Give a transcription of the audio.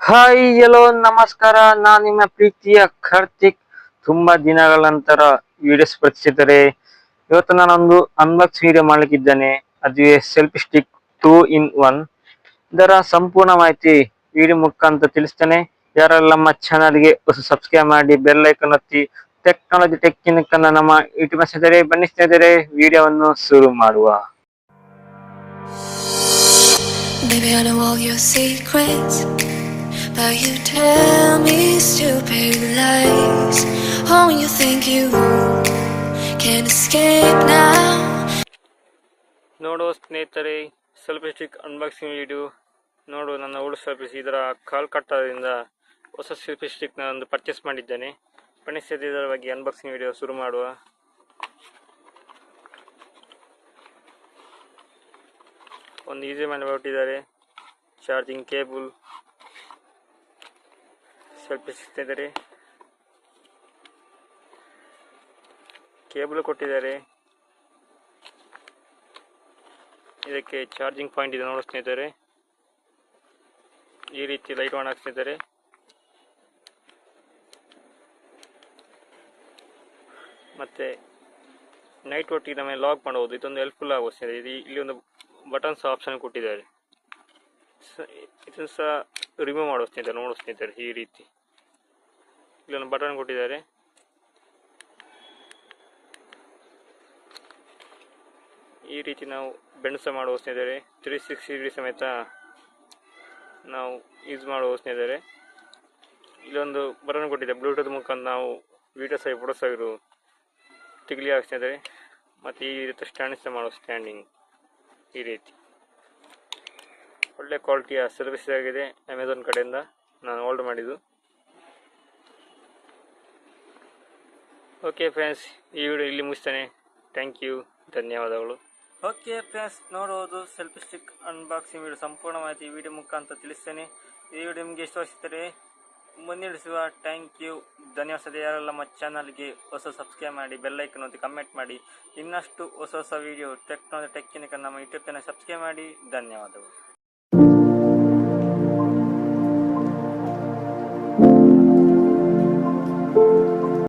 Hi ಎಲ್ಲೋ ನಮಸ್ಕಾರ. ನಾನು ನಿಮ್ಮ ಪ್ರೀತಿಯ ಕಾರ್ತಿಕ್. ತುಂಬಾ ದಿನಗಳ ನಂತರ ವಿಡಿಯೋಸ್ ಬರ್ತಿದ್ದಾರೆ. ಇವತ್ತು ನಾನೊಂದು ಅನ್ಬಾಕ್ಸ್ ವಿಡಿಯೋ ಮಾಡಲಿಕ್ಕಿದ್ದೇನೆ. ಅದುವೇ ಸೆಲ್ಫಿ ಸ್ಟಿಕ್ 2-in-1. ಇದರ ಸಂಪೂರ್ಣ ಮಾಹಿತಿ ವಿಡಿಯೋ ಮುಖಾಂತರ ತಿಳಿಸ್ತೇನೆ. ಯಾರೆಲ್ಲ ನಮ್ಮ ಚಾನಲ್ಗೆ ಹೊಸ ಸಬ್ಸ್ಕ್ರೈಬ್ ಮಾಡಿ ಬೆಲ್ ಐಕಾನ್ ಒತ್ತಿ ಟೆಕ್ನಾಲಜಿ ಟೆಕ್ನಿಕ್ ಅನ್ನ ನಮ್ಮ ಯೂಟ್ಯೂಬ್ ಸ್ನೇಹಿತರೆ ಬನ್ನಿ ಸ್ನೇಹಿತರೆ, ವಿಡಿಯೋವನ್ನು ಶುರು ಮಾಡುವ. Baby, I know all your secrets, but you tell me stupid lies. Oh, you think you can escape now. ನೋಡು ಸ್ನೇಹಿತರೆ, ಸೆಲ್ಫಿ ಸ್ಟಿಕ್ ಅನ್ಬಾಕ್ಸಿಂಗ್ ವಿಡಿಯೋ. ನೋಡು, ನನ್ನ ಓಲ್ಡ್ ಸೆಲ್ಫಿ ಇದರ ಕಾಲ್ ಕಟ್ಟದಿಂದ ಹೊಸ ಸೆಲ್ಫಿ ಸ್ಟಿಕ್ ಒಂದು ಪರ್ಚೇಸ್ ಮಾಡಿದ್ದೇನೆ. ಬನ್ನಿ ಸ್ನೇಹಿತರೆ, ಇದರ ಬಗ್ಗೆ ಅನ್ಬಾಕ್ಸಿಂಗ್ ವಿಡಿಯೋ ಶುರು ಮಾಡುವ. ಒಂದು ಈಸಿ ಮಾಡಿ ಕೊಟ್ಟಿದ್ದಾರೆ, ಚಾರ್ಜಿಂಗ್ ಕೇಬಲ್, ಸೆಲ್ಫಿ ಸ್ಟಿಕ್ ಇದ್ದಾರೆ, ಕೇಬಲ್ ಕೊಟ್ಟಿದ್ದಾರೆ. ಇದಕ್ಕೆ ಚಾರ್ಜಿಂಗ್ ಪಾಯಿಂಟ್ ಇದೆ ನೋಡಿ ಸ್ನೇಹಿತರೆ. ಈ ರೀತಿ ಲೈಟ್ ಆನ್ ಹಾಕ್ತಿದ್ದಾರೆ. ಮತ್ತೆ ನೈಟ್ ಒಟ್ಟಿಗೆ ನಮಗೆ ಲಾಕ್ ಮಾಡಬಹುದು. ಇದೊಂದು ಹೆಲ್ಪ್ಫುಲ್ ಆಗುತ್ತೆ. ಇಲ್ಲಿ ಒಂದು ಬಟನ್ಸ್ ಆಪ್ಷನ್ ಕೊಟ್ಟಿದ್ದಾರೆ. ಇದನ್ನು ಸಹ ರಿಮೂವ್ ಮಾಡೋ ಸ್ನೇಹಿತರೆ. ನೋಡೋ ಸ್ನೇಹಿತರೆ, ಈ ರೀತಿ ಇಲ್ಲೊಂದು ಬಟನ್ ಕೊಟ್ಟಿದ್ದಾರೆ. ಈ ರೀತಿ ನಾವು ಬೆಂಡ್ ಸಹ ಮಾಡುವ ಸ್ನೇಹಿತರೆ. 360 ಡಿಗ್ರಿ ಸಮೇತ ನಾವು ಯೂಸ್ ಮಾಡುವ ಸ್ನೇಹಿತರೆ. ಇಲ್ಲೊಂದು ಬಟನ್ ಕೊಟ್ಟಿದೆ, ಬ್ಲೂಟೂತ್ ಮುಖಾಂತರ ನಾವು ವಿಡಿಯೋ ಸಹ ಫೋಟೋ ಸಹ ತೆಗಿಲಿ ಸ್ನೇಹಿತರೆ. ಮತ್ತು ಈ ರೀತಿ ಸ್ಟ್ಯಾಂಡ್ ಸಹ ಮಾಡುವ, ಸ್ಟ್ಯಾಂಡಿಂಗ್ ಈ ರೀತಿ ಒಳ್ಳೆ ಕ್ವಾಲಿಟಿಯ ಸರ್ವಿಸ್ ಆಗಿದೆ. ಅಮೆಝಾನ್ ಕಡೆಯಿಂದ ನಾನು ಆರ್ಡರ್ ಮಾಡಿದ್ದು. ಓಕೆ ಫ್ರೆಂಡ್ಸ್, ಈ ವಿಡಿಯೋ ಇಲ್ಲಿ ಮುಗಿಸ್ತೇನೆ. ಥ್ಯಾಂಕ್ ಯು, ಧನ್ಯವಾದಗಳು. ಓಕೆ ಫ್ರೆಂಡ್ಸ್, ನೋಡುವುದು ಸೆಲ್ಫಿ ಸ್ಟಿಕ್ ಅನ್ಬಾಕ್ಸಿಂಗ್ ವಿಡಿಯೋ ಸಂಪೂರ್ಣ ಮಾಹಿತಿ ವಿಡಿಯೋ ಮುಖಾಂತರ ತಿಳಿಸ್ತೇನೆ. ಈ ವಿಡಿಯೋ ನಿಮಗೆ ಇಷ್ಟವಾಗಿದ್ದರೆ ಮುಂದಿಡಿಸುವ. ಥ್ಯಾಂಕ್ ಯು, ಧನ್ಯವಾದ. ಯಾರೆಲ್ಲ ನಮ್ಮ ಚಾನಲ್ಗೆ ಹೊಸ ಸಬ್ಸ್ಕ್ರೈಬ್ ಮಾಡಿ ಬೆಲ್ ಐಕಾನ್ ಒತ್ತಿ ಕಮೆಂಟ್ ಮಾಡಿ. ಇನ್ನಷ್ಟು ಹೊಸ ವಿಡಿಯೋ ಟೆಕ್ನಾಲಜಿ ಟೆಕ್ನಿಕ್ ನಮ್ಮ ಯೂಟ್ಯೂಬ್ ಚಾನಲ್ ಸಬ್ಸ್ಕ್ರೈಬ್ ಮಾಡಿ. ಧನ್ಯವಾದಗಳು.